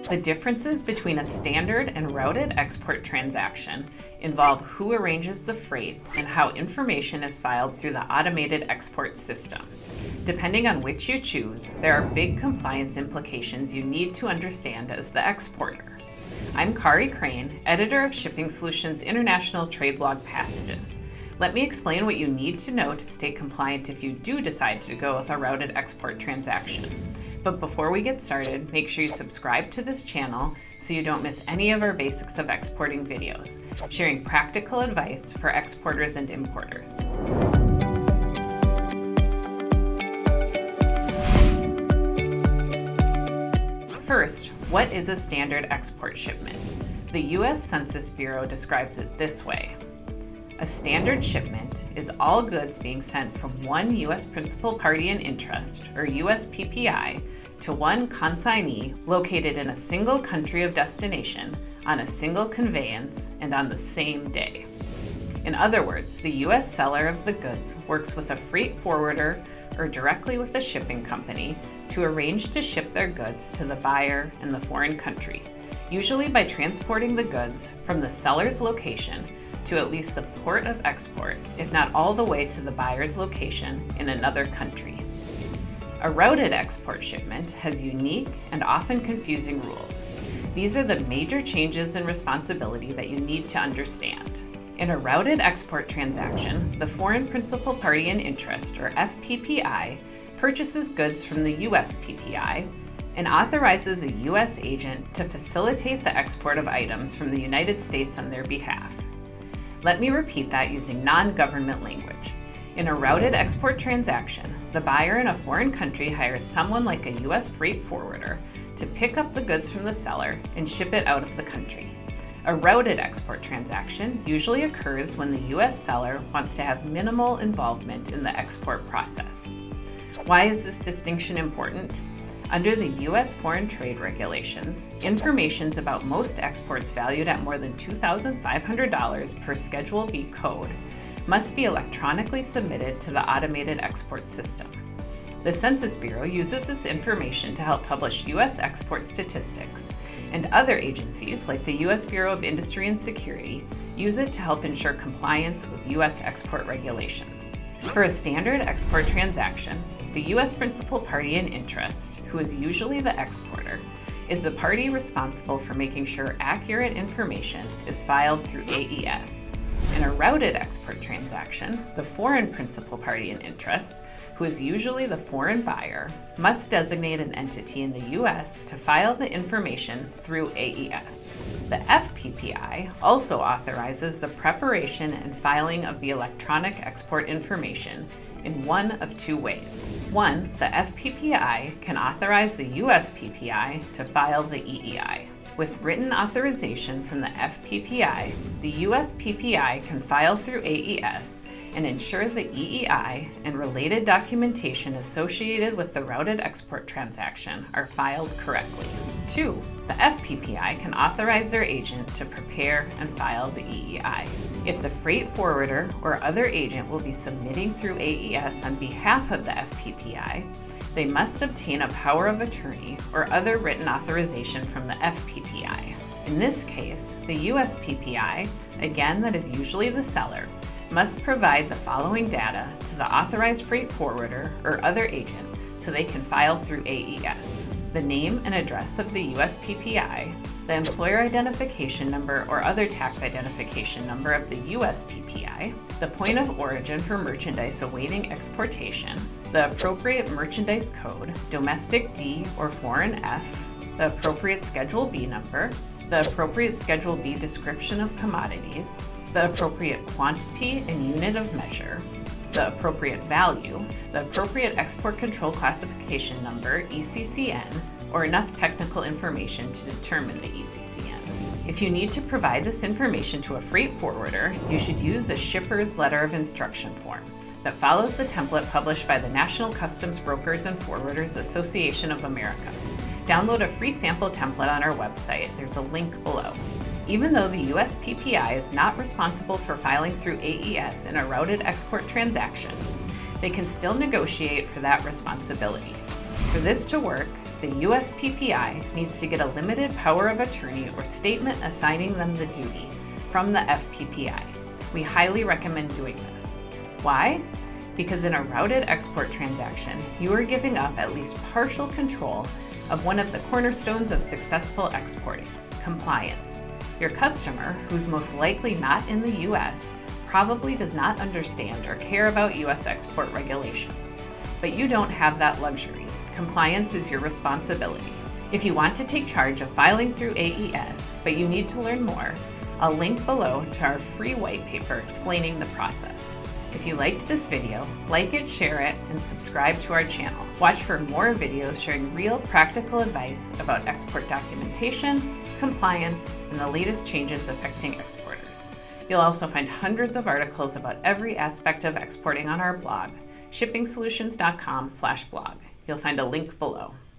The differences between a standard and routed export transaction involve who arranges the freight and how information is filed through the automated export system. Depending on which you choose, there are big compliance implications you need to understand as the exporter. I'm Kari Crane, editor of Shipping Solutions International Trade Blog Passages. Let me explain what you need to know to stay compliant if you do decide to go with a routed export transaction. But before we get started, make sure you subscribe to this channel so you don't miss any of our Basics of Exporting videos, sharing practical advice for exporters and importers. First, what is a standard export shipment? The U.S. Census Bureau describes it this way. A standard shipment is all goods being sent from one U.S. principal party in interest, or USPPI, to one consignee located in a single country of destination on a single conveyance and on the same day. In other words, the U.S. seller of the goods works with a freight forwarder or directly with a shipping company to arrange to ship their goods to the buyer in the foreign country, usually by transporting the goods from the seller's location to at least the port of export, if not all the way to the buyer's location in another country. A routed export shipment has unique and often confusing rules. These are the major changes in responsibility that you need to understand. In a routed export transaction, the foreign principal party in interest, or FPPI, purchases goods from the USPPI and authorizes a U.S. agent to facilitate the export of items from the United States on their behalf. Let me repeat that using non-government language. In a routed export transaction, the buyer in a foreign country hires someone like a U.S. freight forwarder to pick up the goods from the seller and ship it out of the country. A routed export transaction usually occurs when the U.S. seller wants to have minimal involvement in the export process. Why is this distinction important? Under the U.S. Foreign Trade Regulations, information about most exports valued at more than $2,500 per Schedule B code must be electronically submitted to the automated export system. The Census Bureau uses this information to help publish U.S. export statistics, and other agencies, like the U.S. Bureau of Industry and Security, use it to help ensure compliance with U.S. export regulations. For a standard export transaction, the U.S. principal party in interest, who is usually the exporter, is the party responsible for making sure accurate information is filed through AES. In a routed export transaction, the foreign principal party in interest, who is usually the foreign buyer, must designate an entity in the U.S. to file the information through AES. The FPPI also authorizes the preparation and filing of the electronic export information in one of two ways. One, the FPPI can authorize the USPPI to file the EEI. With written authorization from the FPPI, the USPPI can file through AES and ensure the EEI and related documentation associated with the routed export transaction are filed correctly. Two, the FPPI can authorize their agent to prepare and file the EEI. If the freight forwarder or other agent will be submitting through AES on behalf of the FPPI, they must obtain a power of attorney or other written authorization from the FPPI. In this case, the USPPI, again that is usually the seller, must provide the following data to the authorized freight forwarder or other agent so they can file through AES. The name and address of the USPPI, the employer identification number or other tax identification number of the USPPI, the point of origin for merchandise awaiting exportation, the appropriate merchandise code, domestic D or foreign F, the appropriate Schedule B number, the appropriate Schedule B description of commodities, the appropriate quantity and unit of measure, the appropriate value, the appropriate export control classification number, ECCN, or enough technical information to determine the ECCN. If you need to provide this information to a freight forwarder, you should use the Shipper's Letter of Instruction form that follows the template published by the National Customs Brokers and Forwarders Association of America. Download a free sample template on our website. There's a link below. Even though the USPPI is not responsible for filing through AES in a routed export transaction, they can still negotiate for that responsibility. For this to work, the USPPI needs to get a limited power of attorney or statement assigning them the duty from the FPPI. We highly recommend doing this. Why? Because in a routed export transaction, you are giving up at least partial control of one of the cornerstones of successful exporting, compliance. Your customer, who's most likely not in the US, probably does not understand or care about US export regulations. But you don't have that luxury. Compliance is your responsibility. If you want to take charge of filing through AES, but you need to learn more, I'll link below to our free white paper explaining the process. If you liked this video, like it, share it, and subscribe to our channel. Watch for more videos sharing real practical advice about export documentation, compliance, and the latest changes affecting exporters. You'll also find hundreds of articles about every aspect of exporting on our blog, shippingsolutions.com/blog. You'll find a link below.